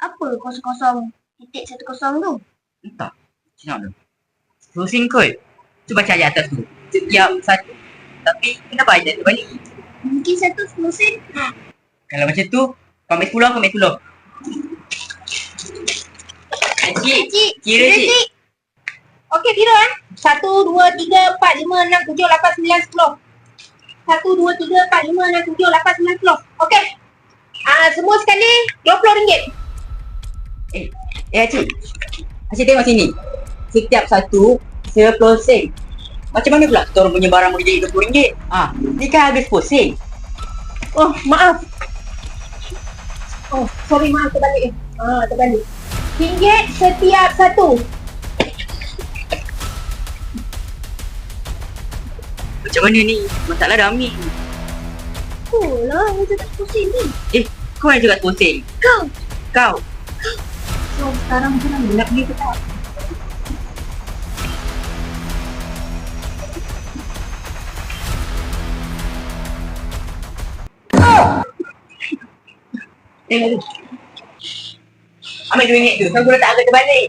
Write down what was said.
Apa kosong-kosong titik 10 tu? Entah. Tengok dulu. Pusing kot. Tu baca ayat atas tu. Setiap satu. Tapi kenapa ayat tu balik? Mungkin satu 10 sen. Kalau macam tu, kau ambil 10, aku ambil 10. Cik, kira cik. Okey, kira 1, 2, 3, 4, 5, 6, 7, 8, 9, 10. 1, 2, 3, 4, 5, 6, 7, 8, 9, 10. Okey. Semua sekali RM20. Cik. Cik tengok sini. Setiap satu 10 sen. Macam mana pula kita orang punya barang boleh jadi RM20? Ni kan habis pusing. Oh, maaf. Oh, sorry, maaf, terbalik. Terbalik. RM1 setiap satu. Macam mana ni? Masalah dah ambil. Lah, kita tak pusing ni. Kau yang cakap pusing. Kau. So, sekarang macam mana? Nak pergi ke tak? Tengok tu. Ambil RM2 tu. Kau letak harga terbalik.